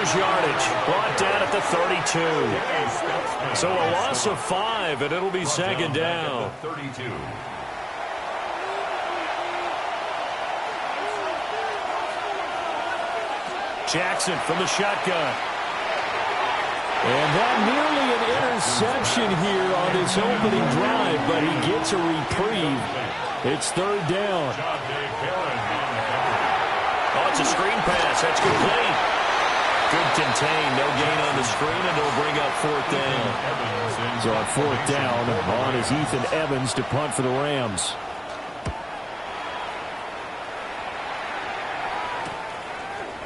lose yardage. Brought down at the 32. So a loss of 5, and it'll be second down. Jackson from the shotgun. And that nearly an interception here on this opening drive, but he gets a reprieve. It's third down. Oh, it's a screen pass. That's complete. Good contain. No gain on the screen, and it'll bring up fourth down. So on fourth down, on is Ethan Evans to punt for the Rams.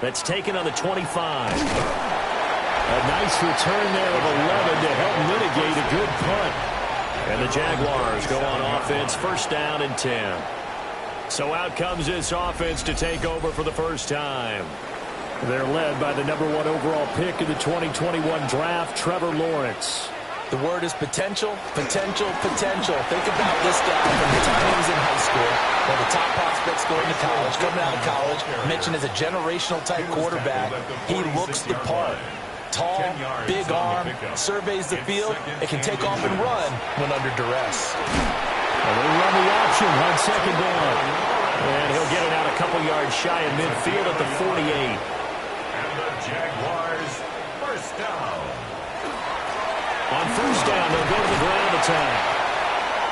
That's taken on the 25. A nice return there of 11 to help mitigate a good punt. And the Jaguars go on offense, first down and 10. So out comes this offense to take over for the first time. They're led by the #1 overall pick in the 2021 draft, Trevor Lawrence. The word is potential, potential, potential. Think about this guy from the time he was in high school, one of the top prospects going to college, coming out of college, mentioned as a generational type quarterback. He looks the part. Tall, big arm, surveys the field, and can take off and run when under duress. And they run the option on second down. And he'll get it out a couple yards shy of midfield at the 48. And the Jaguars first down. On first down, they'll go to the ground attack.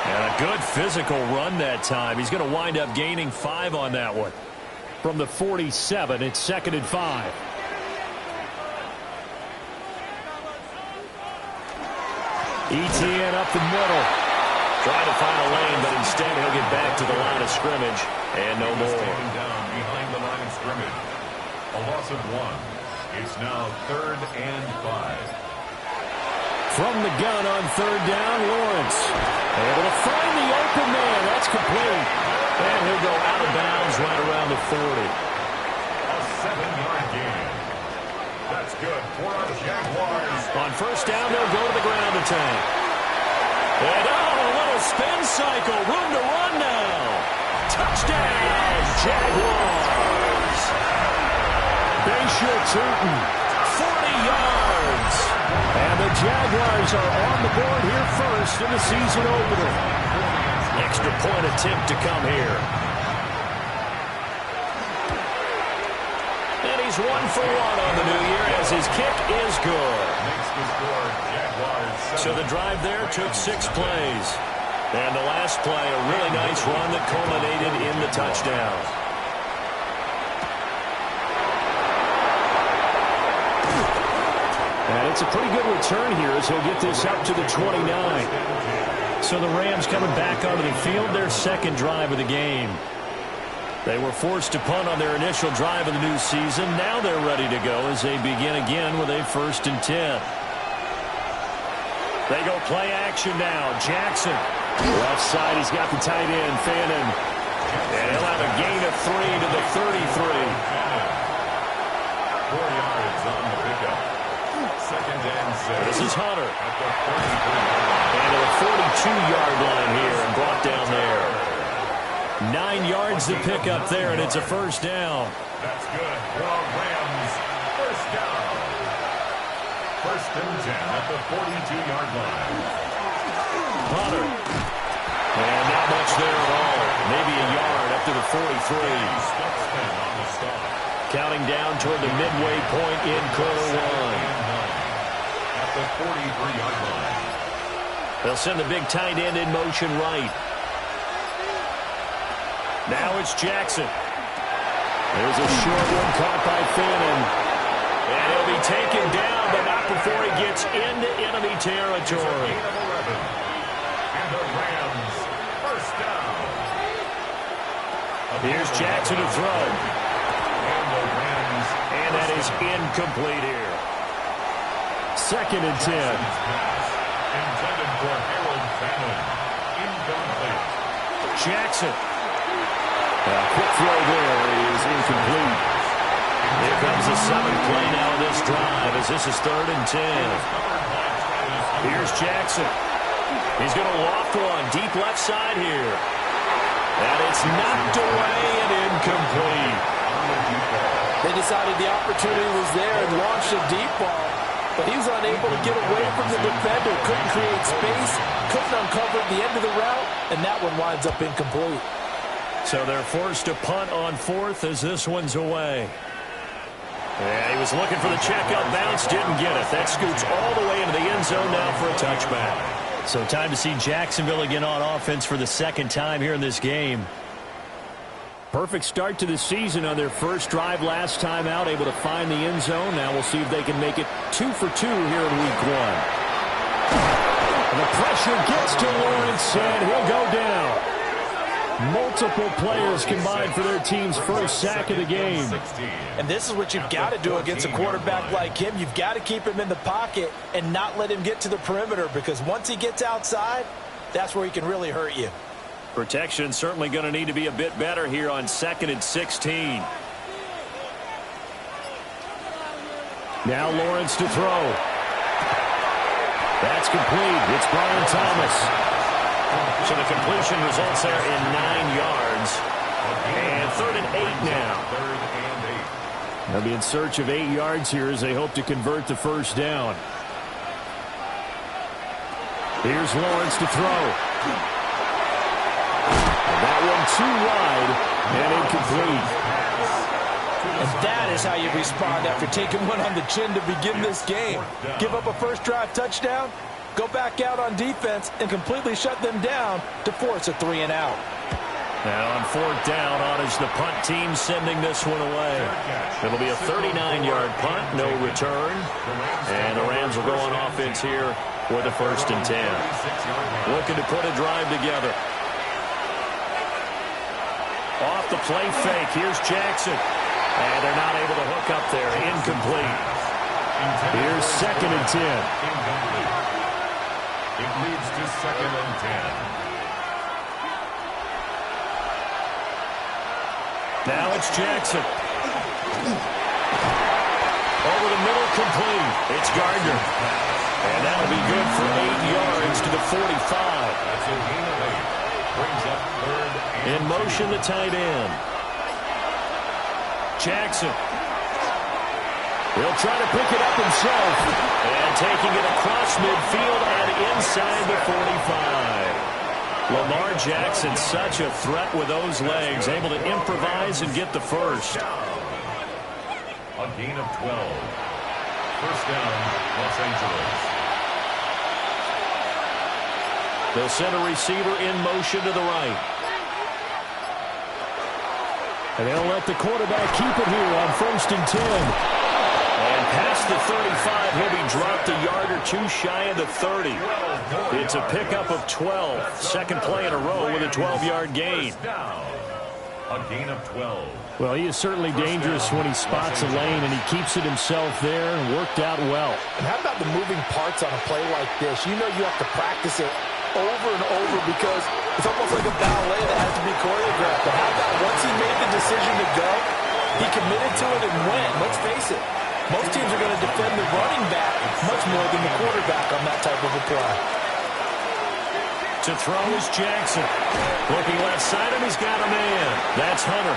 And a good physical run that time. He's going to wind up gaining 5 on that one. From the 47, it's second and 5. ETN up the middle. Trying to find a lane, but instead he'll get back to the line of scrimmage. And no more. Standing down behind the line of scrimmage. A loss of 1. It's now third and 5. From the gun on third down, Lawrence. Able to find the open man. That's complete. And he'll go out of bounds right around the 40. A 7-yard gain. That's good for our Jaguars. On first down, they'll go to the ground attack. And a little spin cycle. Room to run now. Touchdown, Jaguars. Bayshore Tootin, 40 yards. And the Jaguars are on the board here first in the season opener. Extra point attempt to come here. And he's 1 for 1 on the new year as his kick is good. So the drive there took 6 plays. And the last play, a really nice run that culminated in the touchdown. And it's a pretty good return here as he'll get this up to the 29. So the Rams coming back onto the field, their second drive of the game. They were forced to punt on their initial drive of the new season. Now they're ready to go as they begin again with a first and 10. They go play action now. Jackson. Left side, he's got the tight end, Fannin. And he'll have a gain of 3 to the 33. 4 yards on the pickup. Second and 6. This is Hunter. And to the 42-yard line here and brought down there. 9 yards to pick up there, and it's a first down. That's good for Rams. First down. First and 10 at the 42-yard line. Hunter. And not much there at all. Maybe a yard up to the 43. Counting down toward the midway point in quarter 1. At the 43-yard line. They'll send the big tight end in motion right. Now it's Jackson. There's a short one caught by Fannin. And he'll be taken down, but not before he gets into enemy territory. And the Rams, first down. Here's Jackson to throw. And the Rams, and that is incomplete here. Second and 10. intended for Harold Fannin. Incomplete. Jackson. A quick throw there is incomplete. Here comes the 7th play now of this drive as this is third and 10. Here's Jackson. He's going to loft one deep left side here. And it's knocked away and incomplete. They decided the opportunity was there and launched a deep ball, but he was unable to get away from the defender, couldn't create space, couldn't uncover the end of the route, and that one winds up incomplete. So they're forced to punt on fourth as this one's away. Yeah, he was looking for the checkout bounce, didn't get it. That scoots all the way into the end zone now for a touchback. So time to see Jacksonville again on offense for the second time here in this game. Perfect start to the season on their first drive last time out, able to find the end zone. Now we'll see if they can make it 2 for 2 here in week 1. And the pressure gets to Lawrence, and he'll go down. Multiple players combined for their team's first sack of the game. And this is what you've got to do against a quarterback like him. You've got to keep him in the pocket and not let him get to the perimeter, because once he gets outside, that's where he can really hurt you. Protection certainly going to need to be a bit better here on 2nd and 16. Now Lawrence to throw. That's complete. It's Brian Thomas. So the completion results there in 9 yards. And 3rd and 8 now. They'll be in search of 8 yards here as they hope to convert the first down. Here's Lawrence to throw. That one too wide and incomplete. And that is how you respond after taking one on the chin to begin this game. Give up a first drive touchdown, go back out on defense, and completely shut them down to force a 3 and out. Now on 4th down, on is the punt team sending this one away. It'll be a 39-yard punt, no return. And the Rams will go on offense here with a 1st and 10. Looking to put a drive together. Off the play fake, here's Jackson. And they're not able to hook up there, incomplete. Here's 2nd and 10. It leads to 2nd and 10. Now it's Jackson. Over the middle, complete. It's Gardner. And that'll be good for 8 yards to the 45. That's a gain of 8. Brings up 3rd and in motion, the tight end. Jackson. He'll try to pick it up himself. And taking it across midfield and inside the 45. Lamar Jackson, such a threat with those legs, able to improvise and get the first. a gain of 12. First down, Los Angeles. They'll send a receiver in motion to the right. And they'll let the quarterback keep it here on 1st and 10. And past the 35, he'll be dropped a yard or two shy of the 30. It's a pickup of 12. Second play in a row with a 12-yard gain. A gain of 12. Well, he is certainly dangerous when he spots a lane, and he keeps it himself there and worked out well. And how about the moving parts on a play like this? You know you have to practice it over and over because it's almost like a ballet that has to be choreographed. But how about once he made the decision to go, he committed to it and went. Let's face it, most teams are going to defend the running back much more than the quarterback on that type of a play. To throw is Jackson. Looking left side, and he's got a man. That's Hunter.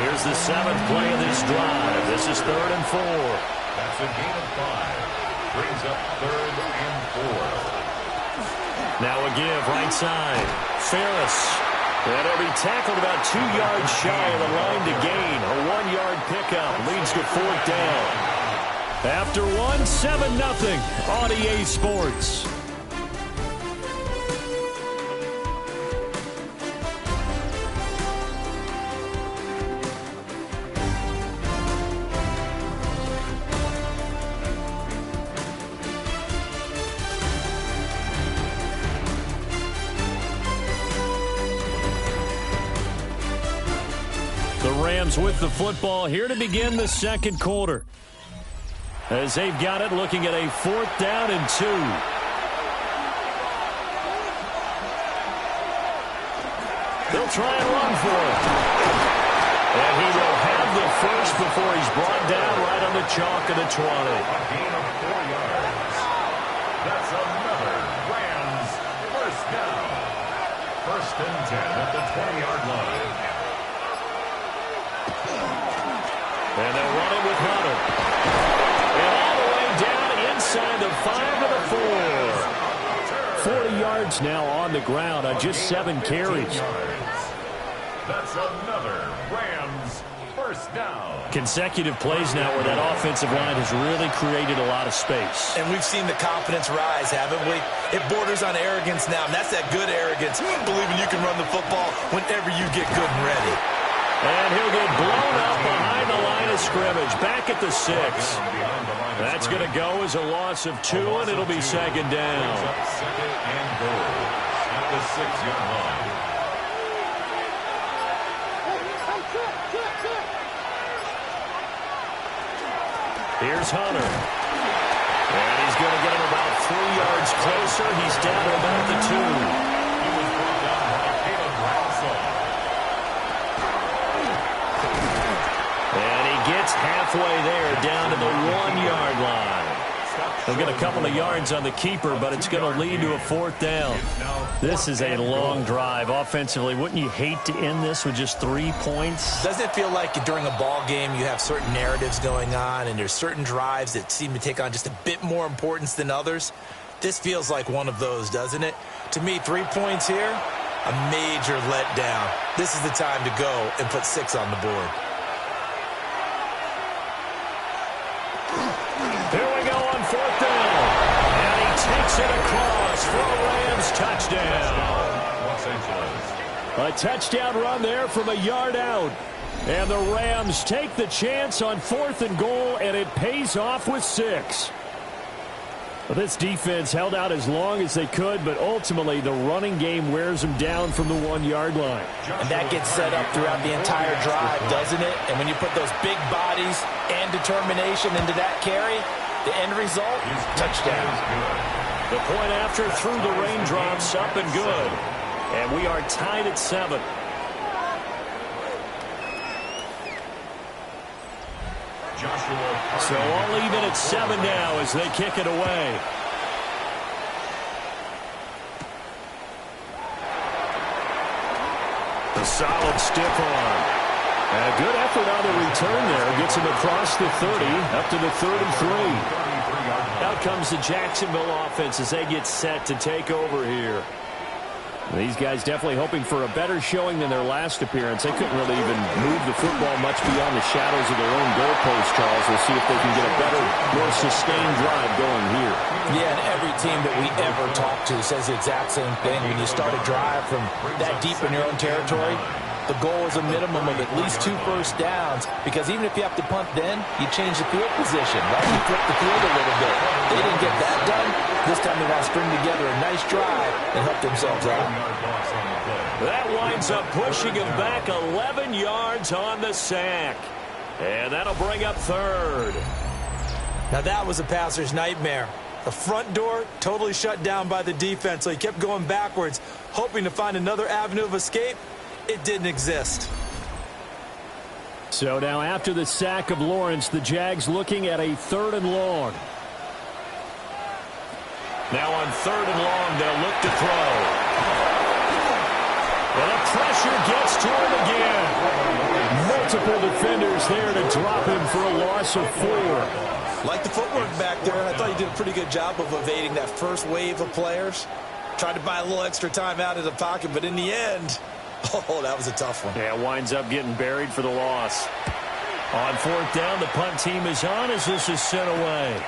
Here's the 7th play of this drive. This is 3rd and 4. That's a gain of 5. Brings up 3rd and 4. Now a give, right side. Ferris. And he'll be tackled about 2 yards shy of the line to gain. A 1-yard pickup leads to 4th down. After 1, 7-0 on EA Sports. Rams with the football here to begin the second quarter. As they've got it, looking at a 4th down and 2. They'll try and run for it. And he will have the first before he's brought down right on the chalk of the 20. A gain of 4 yards. That's another Rams first down. 1st and 10 at the 20-yard line. And they'll run it with Hunter. And all the way down inside the 5 of the 4. 40 yards now on the ground on just 7 carries. That's another Rams first down. Consecutive plays now where that offensive line has really created a lot of space. And we've seen the confidence rise, haven't we? It borders on arrogance now, and that's that good arrogance, believing you can run the football whenever you get good and ready. And he'll get blown up behind the line of scrimmage, back at the 6. That's going to go as a loss of 2, and it'll be second down. Second and goal at the 6-yard line. Here's Hunter. And he's going to get him about 3 yards closer. He's down to about the 2. He was brought down by Caleb Ransall. And he gets halfway there, down to the 1-yard line. He'll get a couple of yards on the keeper, but it's going to lead to a 4th down. This is a long drive offensively. Wouldn't you hate to end this with just 3 points? Doesn't it feel like during a ball game you have certain narratives going on and there's certain drives that seem to take on just a bit more importance than others? This feels like one of those, doesn't it? To me, 3 points here, a major letdown. This is the time to go and put 6 on the board. Here we go on 4th down. And he takes it across for a Rams touchdown. A touchdown run there from a yard out. And the Rams take the chance on 4th and goal, and it pays off with 6. This defense held out as long as they could, but ultimately the running game wears them down from the 1-yard line. And that gets set up throughout the entire drive, doesn't it? And when you put those big bodies and determination into that carry, the end result, touchdown. The point after through the raindrops, up and good. And we are tied at 7. So all even at 7 now as they kick it away. A solid stiff arm. And a good effort on the return there. Gets him across the 30, up to the 33. Out comes the Jacksonville offense as they get set to take over here. These guys definitely hoping for a better showing than their last appearance. They couldn't really even move the football much beyond the shadows of their own goalpost, Charles. We'll see if they can get a better, more sustained drive going here. Yeah, and every team that we ever talk to says the exact same thing. When you start a drive from that deep in your own territory, the goal is a minimum of at least 2 first downs, because even if you have to punt then, you change the field position, right? You flip the field a little bit. They didn't get that done. This time they want to string together a nice drive and help themselves out. That winds up pushing him back 11 yards on the sack. And that'll bring up 3rd. Now that was a passer's nightmare. The front door totally shut down by the defense, so he kept going backwards, hoping to find another avenue of escape. It didn't exist. So now after the sack of Lawrence, the Jags looking at a 3rd and long. Now on 3rd and long, they'll look to throw. And the pressure gets to him again. Multiple defenders there to drop him for a loss of 4. Like the footwork back there, I thought he did a pretty good job of evading that first wave of players. Tried to buy a little extra time out of the pocket, but in the end, oh, that was a tough one. Yeah, winds up getting buried for the loss. On 4th down, the punt team is on as this is sent away.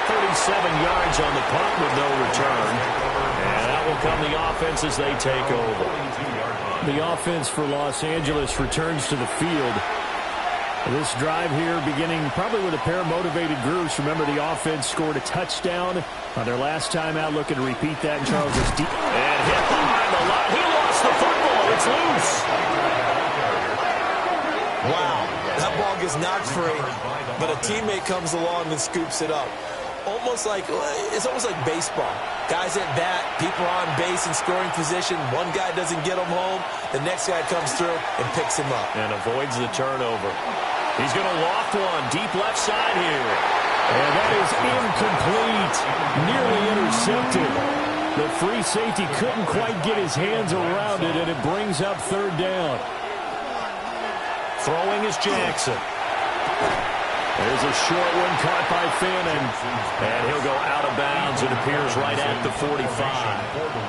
37 yards on the punt with no return. And that will come the offense as they take over. The offense for Los Angeles returns to the field. This drive here beginning probably with a pair of motivated groups. Remember, the offense scored a touchdown on their last time out. Looking to repeat that in Charles's deep. And hit behind the line. He lost the football. It's loose. Wow. That ball gets knocked free, but a teammate comes along and scoops it up. It's almost like baseball. Guys at bat, people on base in scoring position. One guy doesn't get him home. The next guy comes through and picks him up. And avoids the turnover. He's going to loft one deep left side here. And that is incomplete. Nearly intercepted. The free safety couldn't quite get his hands around it, and it brings up 3rd down. Throwing is Jackson. There's a short one caught by Fannin. And he'll go out of bounds. It appears right at the 45.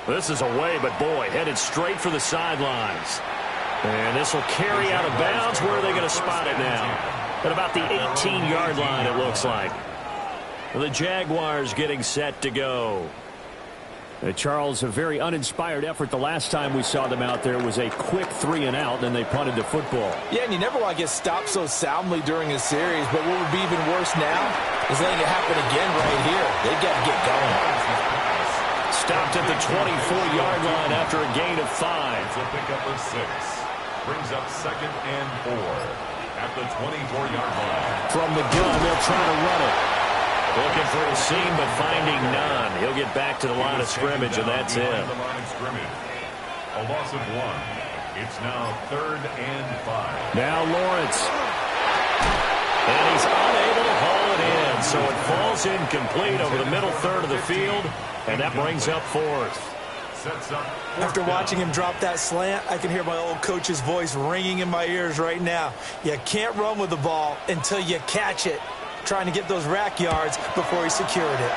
This is away, but boy, headed straight for the sidelines. And this will carry out of bounds. Where are they going to spot it now? At about the 18-yard line, it looks like. The Jaguars getting set to go. Charles, a very uninspired effort. The last time we saw them out there was a quick 3-and-out, and they punted the football. Yeah, and you never want to get stopped so soundly during a series, but what would be even worse now is letting it happen again right here. They've got to get going. Stopped at the 24-yard line after a gain of 5. It's a pickup of 6. Brings up 2nd and 4 at the 24-yard line. From the gun, they'll try to run it. Looking for a seam, but finding none. He'll get back to the line of scrimmage, and that's it. A loss of 1. It's now 3rd and 5. Now Lawrence. And he's unable to haul it in, so it falls incomplete over the middle third of the field, and that brings up 4th. After watching him drop that slant, I can hear my old coach's voice ringing in my ears right now. You can't run with the ball until you catch it. Trying to get those rack yards before he secured it.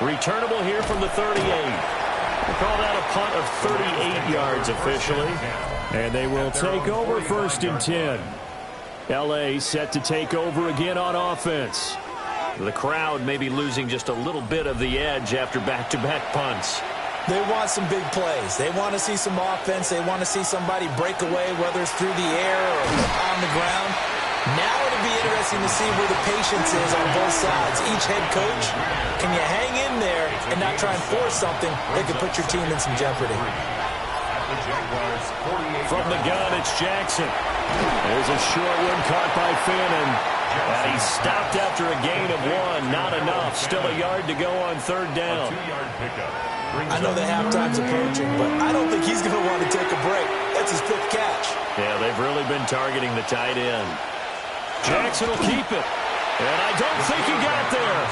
Returnable here from the 38. We'll call that a punt of 38 yards officially. And they will take over 1st and 10. L.A. set to take over again on offense. The crowd may be losing just a little bit of the edge after back-to-back punts. They want some big plays. They want to see some offense. They want to see somebody break away, whether it's through the air or on the ground. Now it'll be interesting to see where the patience is on both sides. Each head coach, can you hang in there and not try and force something that could put your team in some jeopardy? From the gun, it's Jackson. There's a short one caught by Fannin. And he's stopped after a gain of 1. Not enough. Still a yard to go on 3rd down. I know the halftime's approaching, but I don't think he's going to want to take a break. That's his 5th catch. Yeah, they've really been targeting the tight end. Jackson will keep it. And I don't think he got there.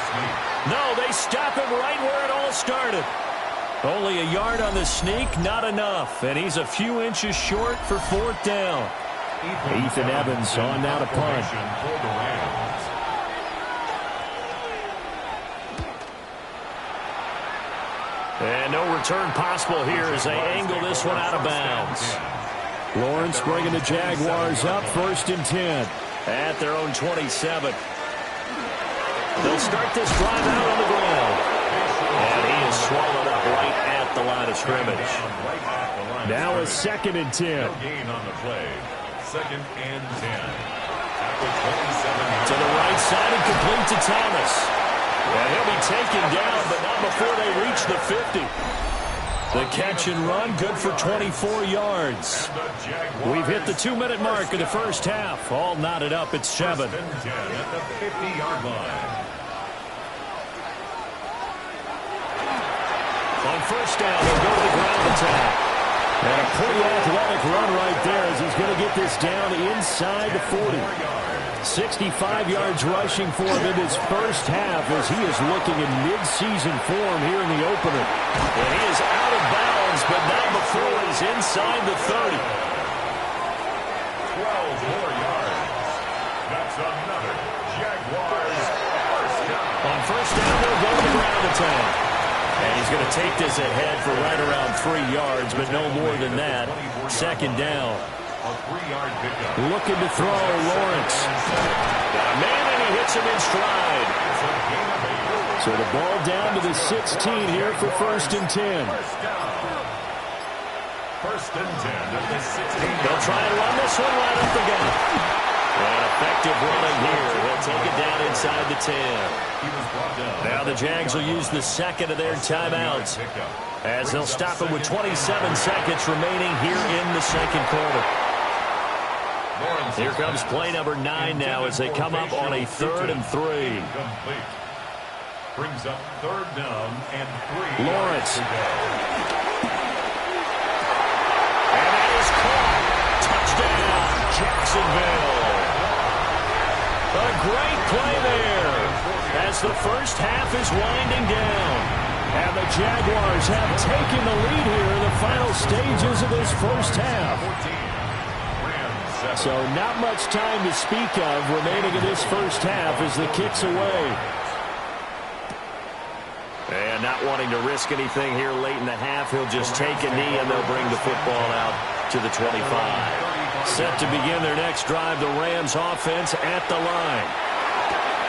No, they stop him right where it all started. Only a yard on the sneak, not enough. And he's a few inches short for 4th down. Ethan Evans on now to punt. And no return possible here as they angle this one out of bounds. Lawrence bringing the Jaguars up 1st and 10 at their own 27. They'll start this drive out on the ground. And he is swallowed up right at the line of scrimmage. Now a 2nd and 10. Gain on the play. 2nd and 10. To the right side and complete to Thomas. And he'll be taken down, but not before they reach the 50. The catch and run, good for 24 yards. We've hit the 2-minute mark of the first half. All knotted up at 7. 1st and 10 at the 50-yard line. On 1st down, they'll go to the ground attack. And a pretty athletic run right there as he's going to get this down inside the 40. 65 yards rushing for him in his first half as he is looking in mid-season form here in the opener. And he is out of bounds, but not before he's inside the 30. 12 more yards. That's another Jaguars 1st down. On 1st down, they'll go to the ground attack. And he's going to take this ahead for right around 3 yards, but no more than that. 2nd down. A 3-yard pickup. Looking to throw, Lawrence. Got a man, and he hits him in stride. So the ball down to the 16 here for 1st and 10. 1st and 10 at the 16. They'll try and run this one right up the gut. And effective running here. They'll take it down inside the 10. Now the Jags will use the 2nd of their timeouts as they'll stop it with 27 seconds remaining here in the 2nd quarter. Here comes play number 9 now as they come up on a 3rd and 3. Brings up 3rd down and 3. Lawrence. And that is caught. Touchdown, Jacksonville. A great play there as the first half is winding down. And the Jaguars have taken the lead here in the final stages of this first half. So not much time to speak of remaining in this first half as the kick's away. And not wanting to risk anything here late in the half, he'll just take a knee and they'll bring the football out to the 25. Set to begin their next drive, the Rams offense at the line.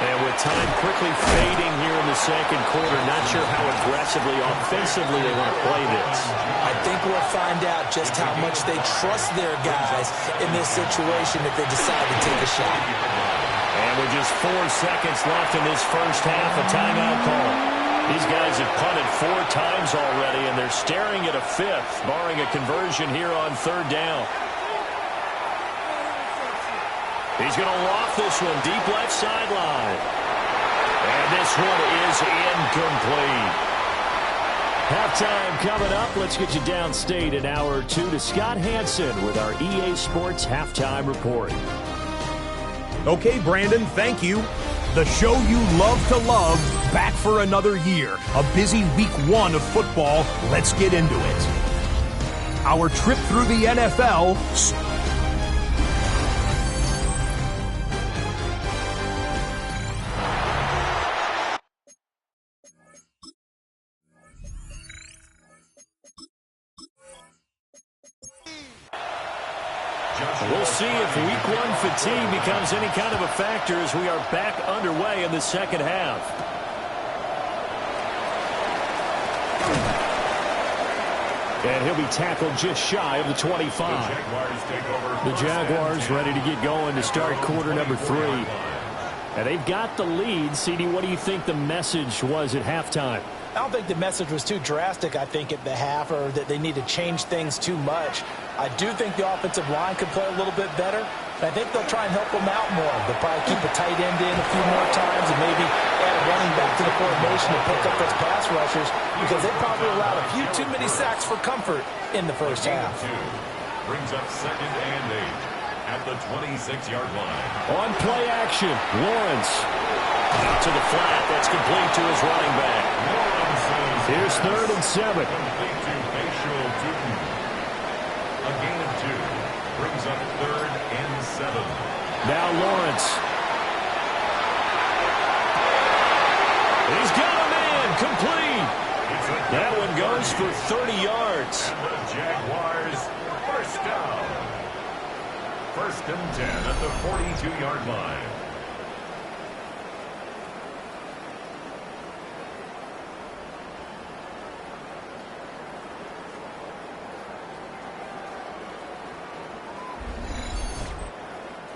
And with time quickly fading here in the second quarter, not sure how aggressively, offensively they want to play this. I think we'll find out just how much they trust their guys in this situation if they decide to take a shot. And with just 4 seconds left in this first half, a timeout call. These guys have punted 4 times already, and they're staring at a 5th, barring a conversion here on 3rd down. He's going to loft this one deep left sideline. And this one is incomplete. Halftime coming up. Let's get you downstate an hour or two to Scott Hansen with our EA Sports Halftime Report. Okay, Brandon, thank you. The show you love to love, back for another year. A busy week 1 of football. Let's get into it. Our trip through the NFL... We'll see if week 1 fatigue becomes any kind of a factor as we are back underway in the second half. And he'll be tackled just shy of the 25. The Jaguars ready to get going to start quarter number 3. And they've got the lead. CD, what do you think the message was at halftime? I don't think the message was too drastic, I think, at the half, or that they need to change things too much. I do think the offensive line could play a little bit better. And I think they'll try and help them out more. They'll probably keep a tight end in a few more times and maybe add a running back to the formation to pick up those pass rushers, because they probably allowed a few too many sacks for comfort in the first half. Brings up 2nd and 8 at the 26-yard line. On play action, Lawrence. Out to the flat. That's complete to his running back. Here's 3rd and 7. Complete to Bashul Tutin. A gain of 2. Brings up 3rd and 7. Now Lawrence. He's got a man. Complete. That one goes for 30 yards. The Jaguars, first down. 1st and 10 at the 42-yard line.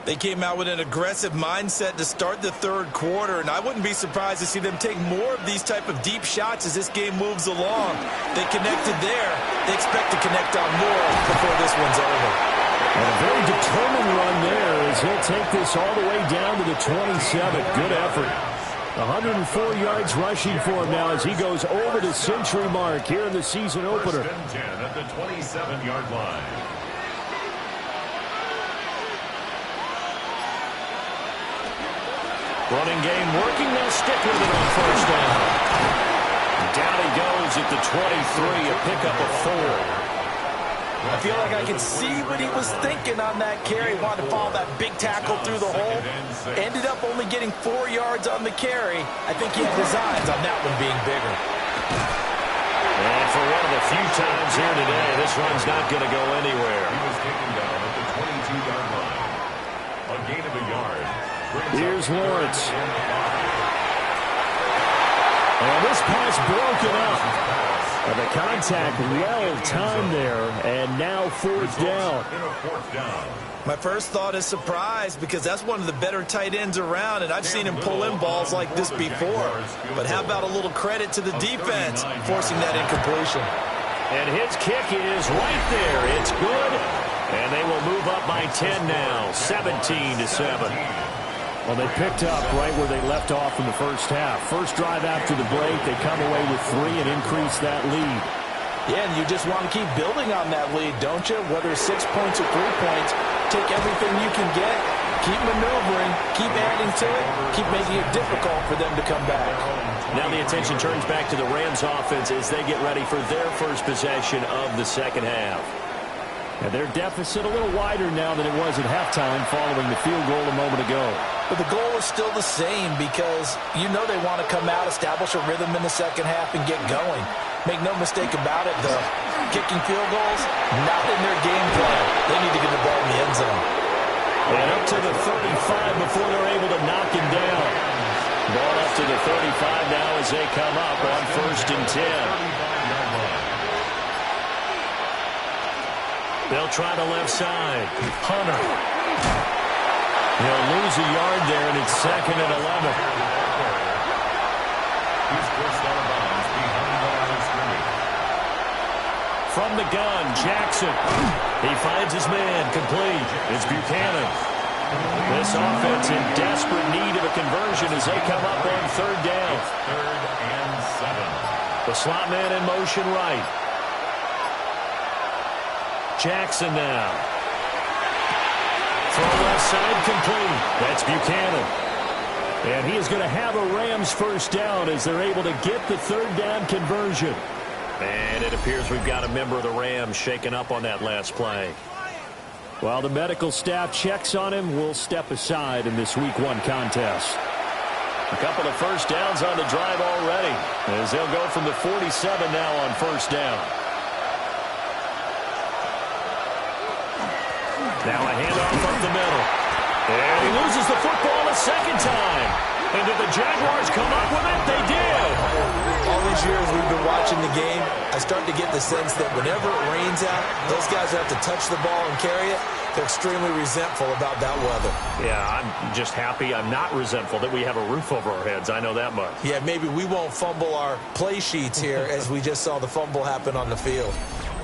They came out with an aggressive mindset to start the 3rd quarter, and I wouldn't be surprised to see them take more of these type of deep shots as this game moves along. They connected there. They expect to connect on more before this one's over. And a very determined run there as he'll take this all the way down to the 27. Good effort. 104 yards rushing for him now as he goes over the century mark here in the season opener. 1st and 10 at the 27-yard line. Running game working. They'll stick with it on 1st down. Down he goes at the 23, a pickup of 4. I feel like I could see what he was thinking on that carry. Wanted to follow that big tackle through the hole. Ended up only getting 4 yards on the carry. I think he had designs on that one being bigger. And for one of the few times here today, this run's not going to go anywhere. He was taken down at the 22-yard line. A gain of a yard. Here's Lawrence. And this pass broken up. And the contact well-timed there, and now 4th down. My first thought is surprise, because that's one of the better tight ends around, and I've seen him pull in balls like this before. But how about a little credit to the defense forcing that incompletion? And his kick is right there. It's good, and they will move up by 10 now, 17-7. Well, they picked up right where they left off in the first half. First drive after the break, they come away with 3 and increase that lead. Yeah, and you just want to keep building on that lead, don't you? Whether it's 6 points or 3 points, take everything you can get, keep maneuvering, keep adding to it, keep making it difficult for them to come back. Now the attention turns back to the Rams offense as they get ready for their first possession of the second half. And their deficit a little wider now than it was at halftime following the field goal a moment ago. But the goal is still the same because you know they want to come out, establish a rhythm in the second half, and get going. Make no mistake about it, though. Kicking field goals, not in their game plan. They need to get the ball in the end zone. And up to the 35 before they're able to knock him down. Ball up to the 35 now as they come up on 1st and 10. They'll try the left side. Hunter. He'll lose a yard there, and it's 2nd and 11. He's forced out of bounds behind the line of scrimmage. From the gun, Jackson. He finds his man, complete. It's Buchanan. This offense in desperate need of a conversion as they come up on 3rd down. It's 3rd and 7. The slot man in motion right. Jackson now. Throw left side complete. That's Buchanan. And he is going to have a Rams first down as they're able to get the 3rd down conversion. And it appears we've got a member of the Rams shaken up on that last play. While the medical staff checks on him, we'll step aside in this Week 1 contest. A couple of first downs on the drive already as they'll go from the 47 now on 1st down. Now a handoff up the middle. And he loses the football a second time. And did the Jaguars come up with it? They did. All these years we've been watching the game, I start to get the sense that whenever it rains out, those guys have to touch the ball and carry it. They're extremely resentful about that weather. Yeah, I'm just happy. I'm not resentful that we have a roof over our heads. I know that much. Yeah, maybe we won't fumble our play sheets here as we just saw the fumble happen on the field.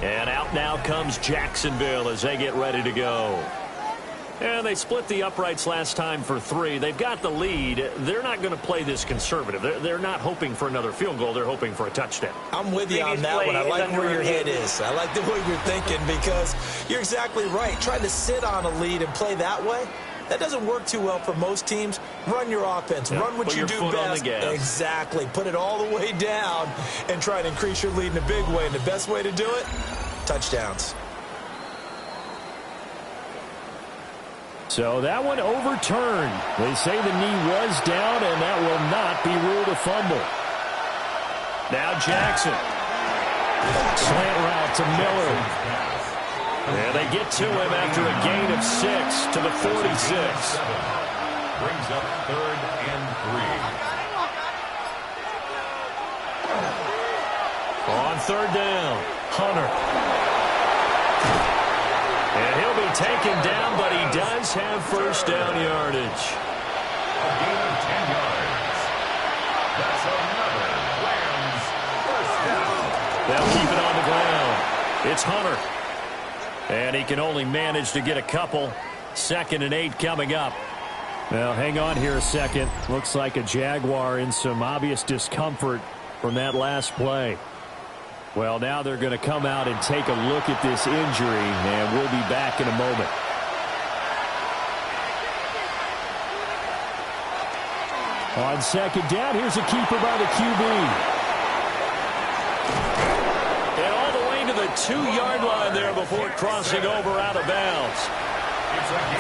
And out now comes Jacksonville as they get ready to go. And they split the uprights last time for 3. They've got the lead. They're not going to play this conservative. They're not hoping for another field goal. They're hoping for a touchdown. I'm with you on that one. I like where your head is. I like the way you're thinking because you're exactly right. Trying to sit on a lead and play that way, that doesn't work too well for most teams. Run your offense. Run what you do best. Exactly. Put it all the way down and try to increase your lead in a big way. And the best way to do it, touchdowns. So that one overturned. They say the knee was down, and that will not be ruled a fumble. Now Jackson. Slant route to Miller. And they get to him after a gain of 6 to the 46. Brings up 3rd and 3. On 3rd down, Hunter. And he'll be taken down, but he does have first down yardage. A gain of 10 yards. That's another Rams first down. They'll keep it on the ground. It's Hunter. And he can only manage to get a couple. 2nd and 8 coming up. Now, hang on here a second. Looks like a Jaguar in some obvious discomfort from that last play. Well, now they're going to come out and take a look at this injury, and we'll be back in a moment. On 2nd down, here's a keeper by the QB. And all the way to the 2-yard line there before crossing over out of bounds.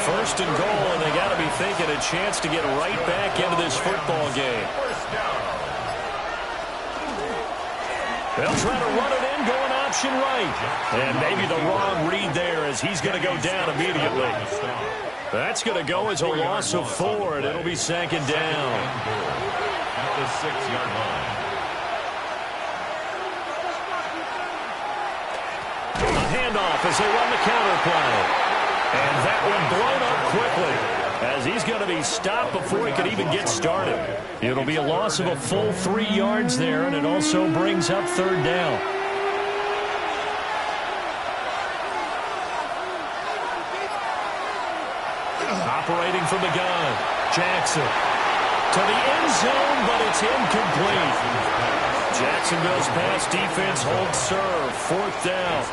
1st and goal, and they got to be thinking a chance to get right back into this football game. They'll try to run it in, going option right. And maybe the wrong read there as he's going to go down immediately. That's going to go as a loss of 4, and it'll be 2nd down. At the 6-yard line. A handoff as they run the counter play. And that one blown up quickly as he's going to be stopped before he could even get started. It'll be a loss of a full 3 yards there, and it also brings up 3rd down. Operating from the gun, Jackson. To the end zone, but it's incomplete. Jacksonville's pass defense holds serve. 4th down.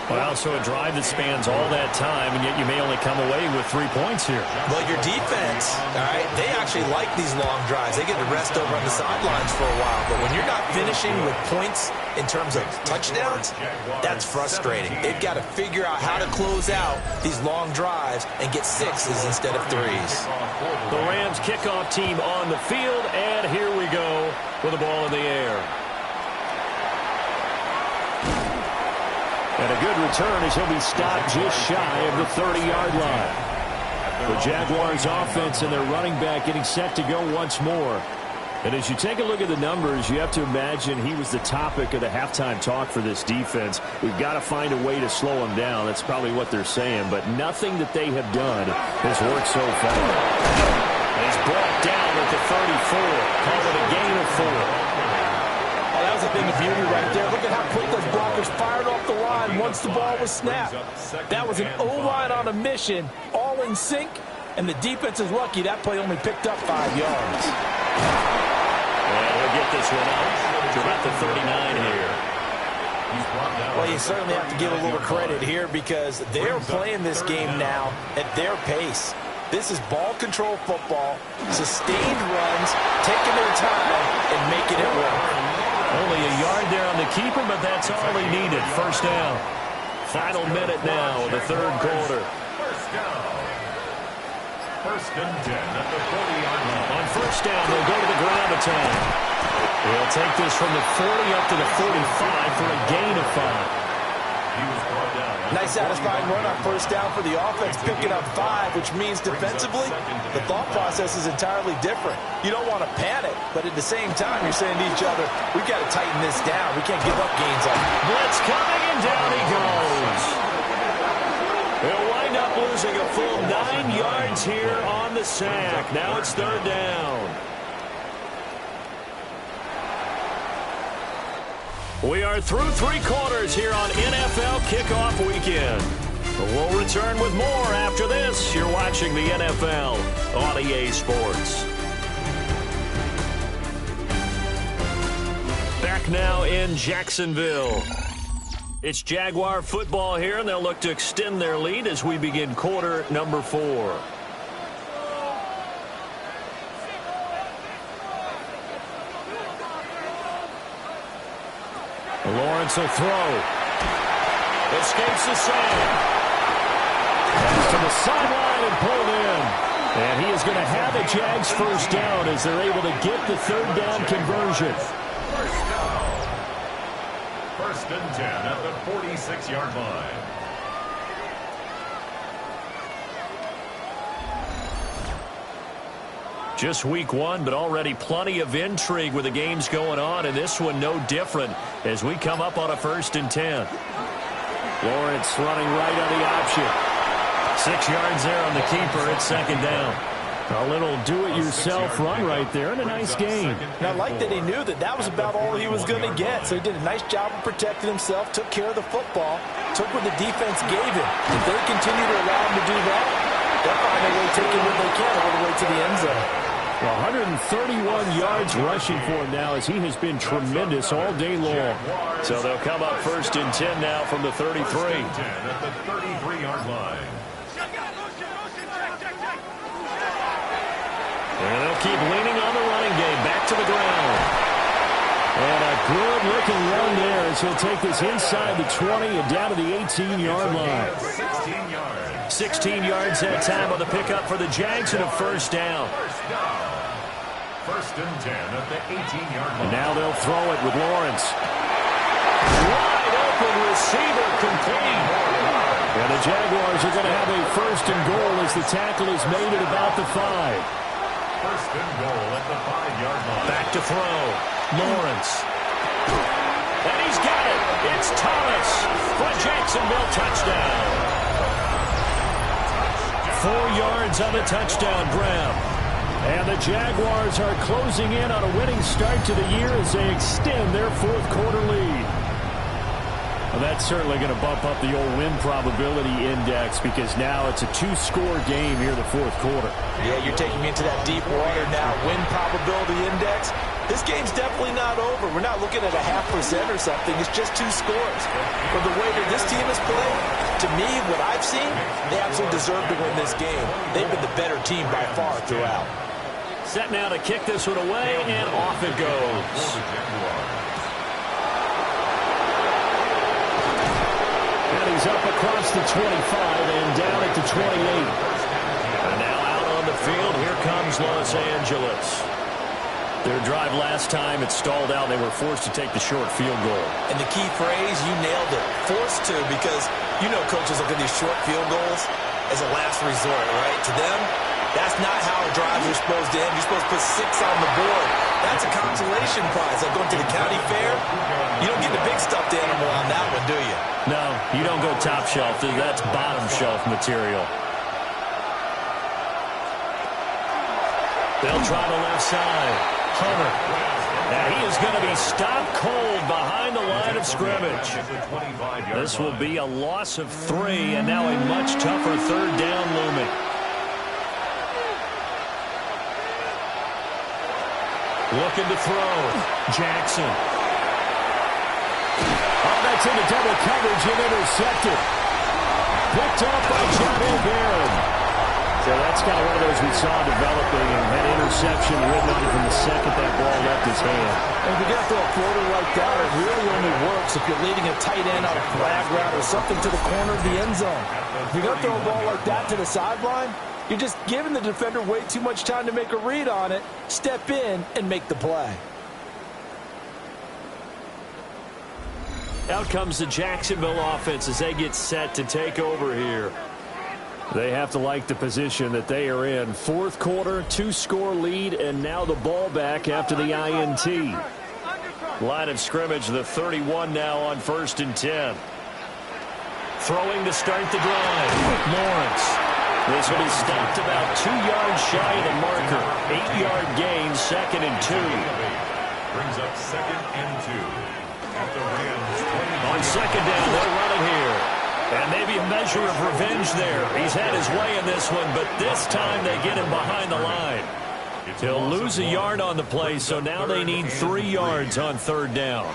Well, so a drive that spans all that time, and yet you may only come away with 3 points here. Well, your defense, all right, they actually like these long drives. They get to rest over on the sidelines for a while. But when you're not finishing with points in terms of touchdowns, that's frustrating. They've got to figure out how to close out these long drives and get 6s instead of 3s. The Rams kickoff team on the field, and here we go with the ball in the air. And a good return as he'll be stopped just shy of the 30-yard line. The Jaguars offense and their running back getting set to go once more. And as you take a look at the numbers, you have to imagine he was the topic of the halftime talk for this defense. We've got to find a way to slow him down. That's probably what they're saying. But nothing that they have done has worked so far. And he's brought down at the 34. Call it a gain of 4. Oh, that was a thing of beauty right there. Look at how quick those blockers fired off the line once the ball was snapped. That was an O-line on a mission, all in sync, and the defense is lucky that play only picked up 5 yards. And he'll get this one up to about the 39 here. Well, you certainly have to give a little credit here because they're playing this game now at their pace. This is ball control football, sustained runs, taking their time, and making it work. Only a yard there on the keeper, but that's all he needed. 1st down. Final minute now of the 3rd quarter. 1st and 10 at the 40-yard line. On 1st down, they'll go to the ground attack. They'll take this from the 40 up to the 45 for a gain of 5. Nice satisfying run on 1st down for the offense, picking up 5, which means defensively, the thought process is entirely different. You don't want to panic, but at the same time, you're saying to each other, we've got to tighten this down. We can't give up gains on it. Blitz coming, and down he goes. They'll wind up losing a full 9 yards here on the sack. Now it's 3rd down. We are through 3 quarters here on NFL Kickoff Weekend. We'll return with more after this. You're watching the NFL on EA Sports. Back now in Jacksonville. It's Jaguar football here, and they'll look to extend their lead as we begin quarter number 4. Lawrence will throw. Escapes the sack. Pass to the sideline and pulled in. And he is going to have a Jags 1st down as they're able to get the 3rd down conversion. 1st and 10 at the 46-yard line. Just week 1, but already plenty of intrigue with the games going on, and this one no different as we come up on a 1st and 10. Lawrence running right on the option. 6 yards there on the keeper at 2nd down. A little do-it-yourself run right there, and a nice game. And I like that he knew that that was about all he was going to get, so he did a nice job of protecting himself, took care of the football, took what the defense gave him. If they continue to allow him to do that, they'll find a way to take it when they can all the way to the end zone. 131 yards rushing for him now as he has been tremendous all day long. So they'll come up 1st and 10 now from the 33. 1st and 10 at the 33-yard line. And they'll keep leaning on the running game. Back to the ground. And a good-looking run there as he'll take this inside the 20 and down to the 18-yard line. 16 yards that time on the pickup for the Jags and a 1st down. 1st and 10 at the 18-yard line. And now they'll throw it with Lawrence. Wide open receiver complete. And the Jaguars are going to have a 1st and goal as the tackle is made at about the 5. 1st and goal at the 5-yard line. Back to throw. Lawrence. And he's got it. It's Thomas for a Jacksonville touchdown. 4 yards on the touchdown grab. And the Jaguars are closing in on a winning start to the year as they extend their 4th quarter lead. Well, that's certainly going to bump up the old win probability index because now it's a two-score game here in the fourth quarter. Yeah, you're taking me into that deep water now. Win probability index. This game's definitely not over. We're not looking at a 0.5% or something. It's just two scores. But the way that this team has played, to me, what I've seen, they absolutely deserve to win this game. They've been the better team by far throughout. Set now to kick this one away, and off it goes. And he's up across the 25 and down at the 28. And now out on the field, here comes Los Angeles. Their drive last time, it stalled out. They were forced to take the short field goal. And the key phrase, you nailed it, forced to, because you know coaches look at these short field goals as a last resort, right? To them, that's not how drives are supposed to end. You're supposed to put 6 on the board. That's a consolation prize. Like going to the county fair, you don't get the big stuffed animal on that one, do you? No, you don't go top shelf. That's bottom shelf material. They'll try the left side. Hunter. Now he is going to be stopped cold behind the line of scrimmage. This will be a loss of 3, and now a much tougher third down looming. Looking to throw. Jackson. Oh, that's into double coverage and intercepted. Picked off by Johnny Barron. So that's kind of one of those we saw developing, and that interception written on from the second that ball left his hand. And if you get to a floater like that, it really only works if you're leading a tight end on a flag route or something to the corner of the end zone. If you're going to throw a ball like that to the sideline, you're just giving the defender way too much time to make a read on it, step in, and make the play. Out comes the Jacksonville offense as they get set to take over here. They have to like the position that they are in. Fourth quarter, 2-score lead, and now the ball back after the INT. Line of scrimmage, the 31 now on 1st and 10. Throwing to start the drive. Lawrence. This will be stopped about 2 yards shy of the marker. 8-yard gain, 2nd and 2. Brings up 2nd and 2. At the Rams 20. On 2nd down, they're running here. And maybe a measure of revenge there. He's had his way in this one, but this time they get him behind the line. He'll lose a yard on the play, so now they need 3 yards on 3rd down.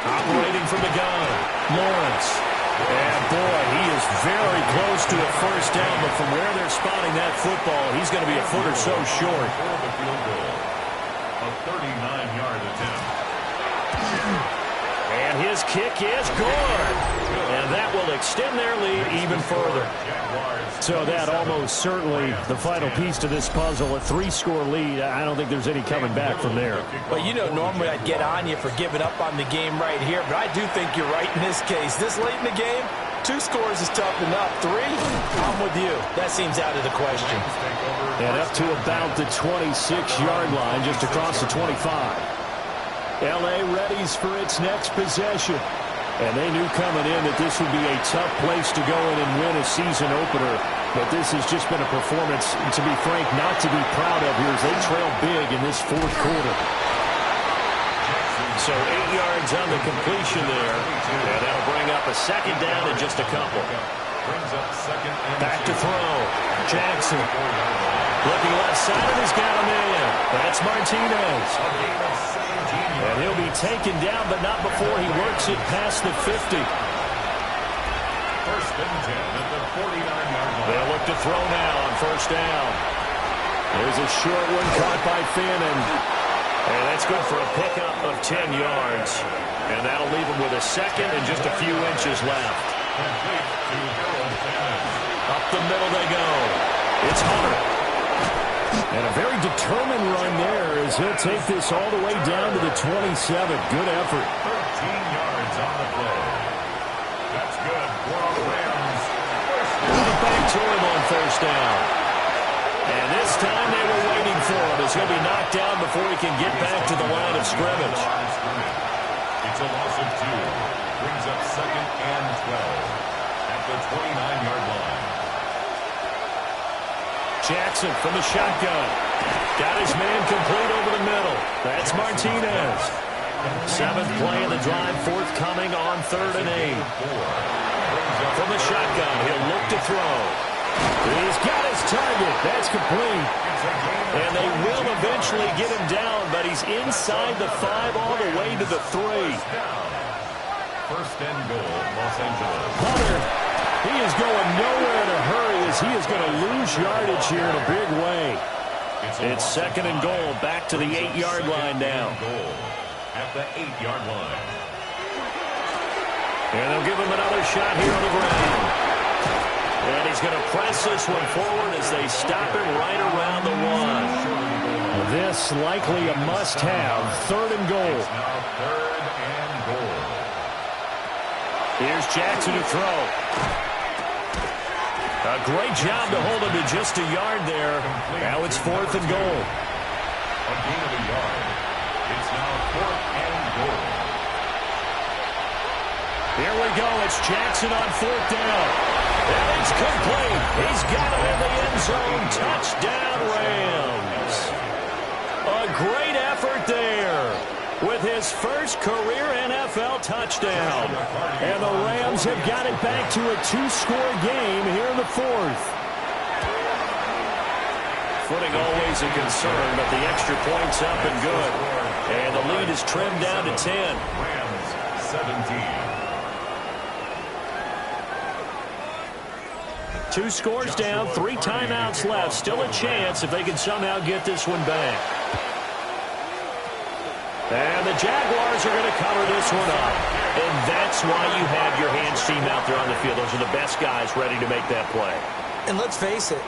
Operating from the gun, Lawrence. And boy, he is very close to a first down, but from where they're spotting that football, he's going to be a foot or so short. A 39-yard attempt. And his kick is good. And that will extend their lead even further. So that almost certainly the final piece to this puzzle, a 3-score lead. I don't think there's any coming back from there. Well, you know, normally I'd get on you for giving up on the game right here, but I do think you're right in this case. This late in the game, 2 scores is tough enough. 3, I'm with you. That seems out of the question. And up to about the 26-yard line, just across the 25. L.A. readies for its next possession. And they knew coming in that this would be a tough place to go in and win a season opener. But this has just been a performance, to be frank, not to be proud of here as they trail big in this fourth quarter. So 8 yards on the completion there. And that'll bring up a 2nd down and just a couple. Back to throw. Jackson. Looking left side, and he's got a man. That's Martinez. And he'll be taken down, but not before he works it past the 50. 1st and 10 at the 49-yard line. They'll look to throw now on 1st down. There's a short one caught by Fannin. And that's good for a pickup of 10 yards. And that'll leave him with a 2nd and just a few inches left. Up the middle they go. It's Hunter. And a very determined run there as he'll take this all the way down to the 27. Good effort. 13 yards on the play. That's good for the Rams. Back to him on 1st down. And this time they were waiting for him as he'll be knocked down before he can get back to the line of scrimmage. It's a loss of 2. Brings up 2nd and 12 at the 29-yard line. Jackson from the shotgun. Got his man complete over the middle. That's Martinez. 7th play of the drive, forthcoming on 3rd and 8. From the shotgun, he'll look to throw. He's got his target. That's complete. And they will eventually get him down, but he's inside the 5 all the way to the 3. 1st and goal, Los Angeles. Hunter, he is going nowhere in a hurry as he is going to lose yardage here in a big way. It's 2nd and goal, back to the 8-yard line now. At the 8-yard line. And they'll give him another shot here on the ground. And he's going to press this one forward as they stop him right around the 1. This likely a must-have. 3rd and goal. Now 3rd and goal. Here's Jackson to throw. A great job to hold him to just a yard there. Now it's 4th and goal. A gain of a yard. It's now 4th and goal. Here we go. It's Jackson on 4th down. And it's complete. He's got him in the end zone. Touchdown, Rams. A great effort there with his first career NFL touchdown. And the Rams have got it back to a 2-score game here in the 4th. Footing always a concern, but the extra point's up and good. And the lead is trimmed down to 10. Rams 17. 2 scores down, 3 timeouts left. Still a chance if they can somehow get this one back. And the Jaguars are going to cover this one up. And that's why you have your hands team out there on the field. Those are the best guys ready to make that play. And let's face it,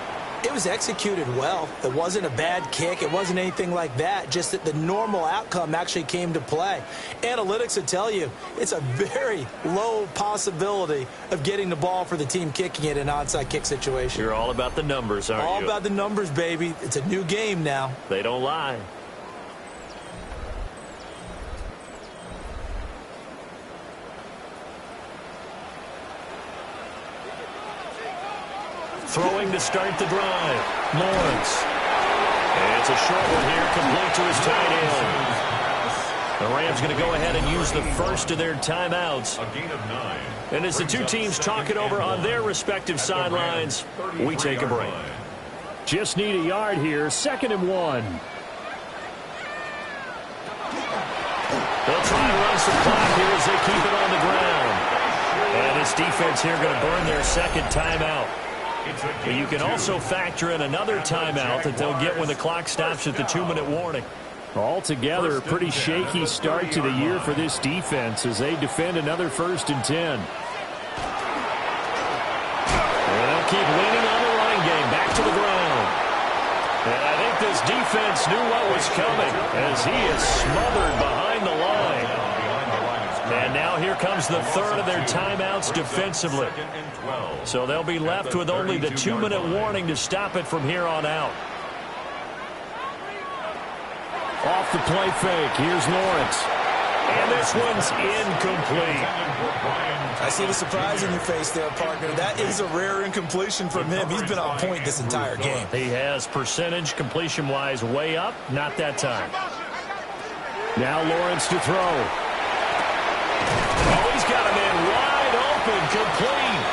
it was executed well. It wasn't a bad kick. It wasn't anything like that. Just that the normal outcome actually came to play. Analytics would tell you it's a very low possibility of getting the ball for the team kicking it in an onside kick situation. You're all about the numbers, aren't you? All about the numbers, baby. It's a new game now. They don't lie. Throwing to start the drive. Lawrence. And it's a short one here, complete to his tight end. The Rams going to go ahead and use the first of their timeouts. A gain of 9. And as the two teams talk it over on their respective sidelines, we take a break. Just need a yard here, 2nd and 1. They'll try to run some clock here as they keep it on the ground. And this defense here going to burn their 2nd timeout. But you can also factor in another timeout that they'll get when the clock stops at the 2-minute warning. Altogether, a pretty shaky start to the year for this defense as they defend another 1st and 10. And they'll keep leaning on the running game, back to the ground. And I think this defense knew what was coming as he is smothered behind the line. And now here comes the 3rd of their timeouts defensively. So they'll be left with only the 2-minute warning to stop it from here on out. Off the play fake. Here's Lawrence. And this one's incomplete. I see the surprise in your face there, partner. That is a rare incompletion from him. He's been on point this entire game. He has percentage completion-wise way up. Not that time. Now Lawrence to throw. Oh, he's got a man wide open, complete.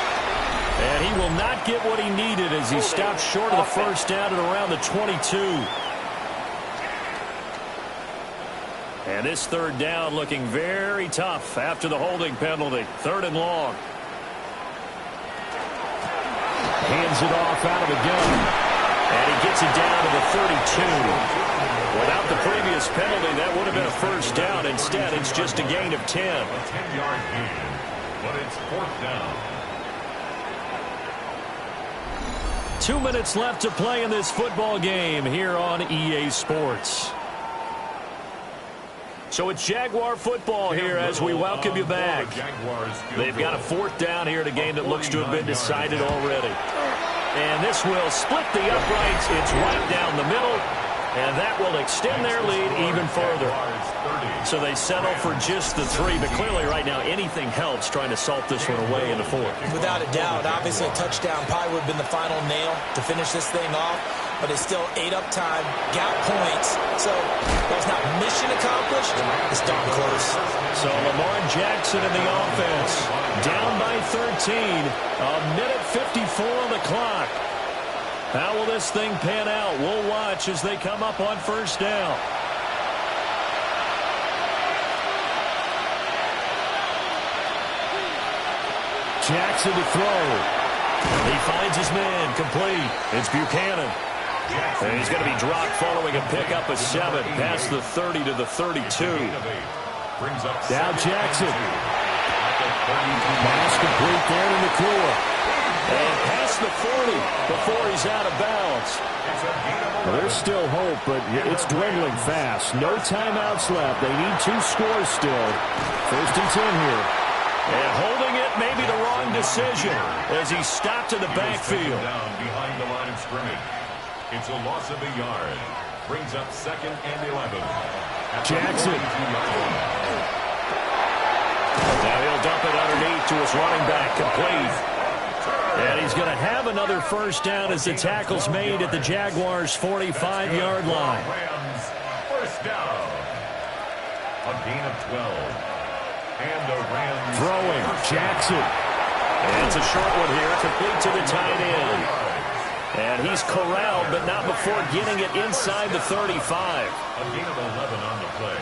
And he will not get what he needed as he stopped short of the first down at around the 22. And this 3rd down looking very tough after the holding penalty. 3rd and long. Hands it off out of the gun. And he gets it down to the 32. Without the previous penalty, that would have been a 1st down. Instead, it's just a gain of 10. A 10-yard gain, but it's 4th down. 2 minutes left to play in this football game here on EA Sports. So it's Jaguar football here as we welcome you back. They've got a 4th down here in a game that looks to have been decided already. And this will split the uprights. It's right down the middle. And that will extend their lead even further. So they settle for just the 3, but clearly right now anything helps trying to salt this one away in the 4th. Without a doubt, obviously a touchdown probably would have been the final nail to finish this thing off, but it's still ate up time, got points, so that's not mission accomplished, it's darn close. So Lamar Jackson in the offense, down by 13, a minute 54 on the clock. How will this thing pan out? We'll watch as they come up on first down. Jackson to throw. He finds his man, complete. It's Buchanan. And he's going to be dropped following a pickup of 7, past the 30 to the 32. Now Jackson. Pass complete there to Nakua. And past the 40 before he's out of bounds. Well, there's still hope, but it's dwindling fast. No timeouts left. They need 2 scores still. 1st and 10 here. And holding it may be the wrong decision as he stopped in the backfield. Down behind the line of scrimmage. It's a loss of a yard. Brings up 2nd and 11. Jackson. Now he'll dump it underneath to his running back, complete. And he's going to have another first down as the tackle's made at the Jaguars' 45-yard line. Rams, first down. A gain of 12. And the Rams throwing, Jackson. And it's a short one here, complete to the tight end. And he's corralled, but not before getting it inside the 35. A gain of 11 on the play.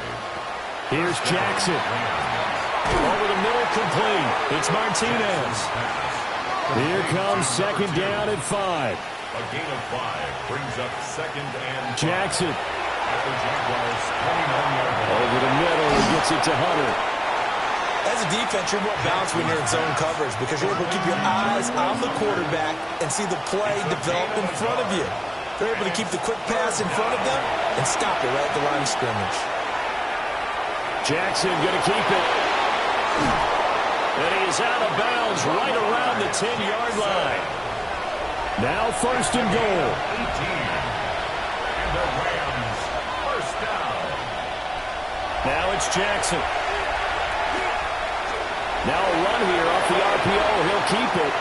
Here's Jackson. Over the middle, complete. It's Martinez. Here comes 2nd down at 5. A gain of 5 brings up 2nd and 5. Jackson. At the Jaguars' 29-yard line. Over the middle, he gets it to Hunter. As a defense, you're more balanced when you're in zone coverage because you're able to keep your eyes on the quarterback and see the play develop in front of you. They're able to keep the quick pass in front of them and stop it right at the line of scrimmage. Jackson going to keep it. And he's out of bounds right around the 10-yard line. Now 1st and goal. 18. And the Rams, first down. Now it's Jackson. Now a run here off the RPO. He'll keep it.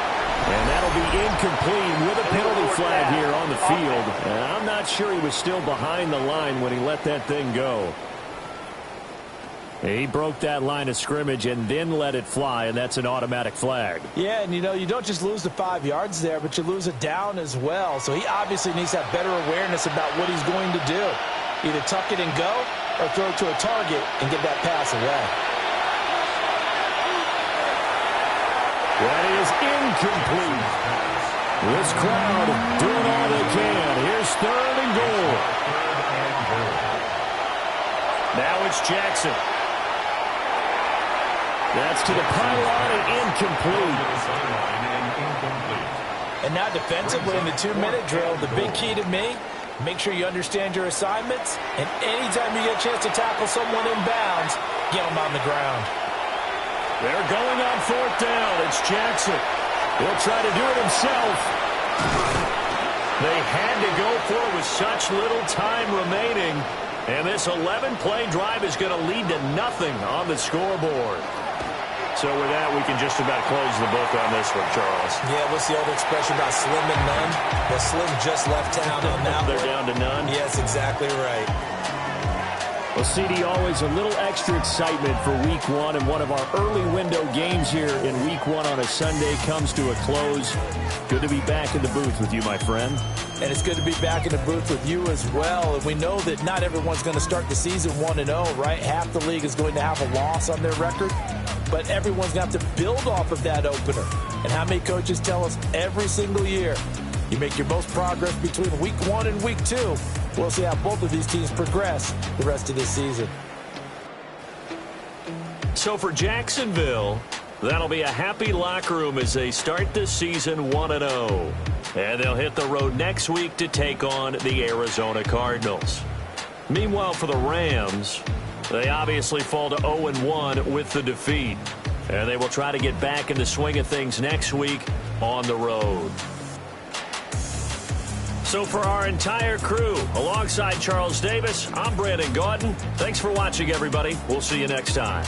And that'll be incomplete with a penalty flag here on the field. And I'm not sure he was still behind the line when he let that thing go. He broke that line of scrimmage and then let it fly, and that's an automatic flag. Yeah, and you don't just lose the 5 yards there, but you lose it down as well. So he obviously needs to have better awareness about what he's going to do. Either tuck it and go or throw it to a target and get that pass away. That is incomplete. This crowd doing all they can. Here's 3rd and goal. Now it's Jackson. That's to the pylon and incomplete. And now defensively in the 2-minute drill, the big key to me, make sure you understand your assignments, and anytime you get a chance to tackle someone in bounds, get them on the ground. They're going on 4th down. It's Jackson. He'll try to do it himself. They had to go for it with such little time remaining. And this 11-play drive is going to lead to nothing on the scoreboard. So with that, we can just about close the book on this one, Charles. Yeah, what's the old expression about slim and none? Well, Slim just left town on that They're one. down to none? Yes, exactly right. Well, CD, always a little extra excitement for Week 1, and one of our early window games here in Week 1 on a Sunday comes to a close. Good to be back in the booth with you, my friend. And it's good to be back in the booth with you as well. And we know that not everyone's going to start the season 1-0, right? Half the league is going to have a loss on their record. But everyone's going to have to build off of that opener. And how many coaches tell us every single year, you make your most progress between Week 1 and Week 2. We'll see how both of these teams progress the rest of this season. So for Jacksonville, that'll be a happy locker room as they start this season 1-0. And they'll hit the road next week to take on the Arizona Cardinals. Meanwhile, for the Rams, they obviously fall to 0-1 with the defeat. And they will try to get back in the swing of things next week on the road. So for our entire crew, alongside Charles Davis, I'm Brandon Gaudin. Thanks for watching, everybody. We'll see you next time.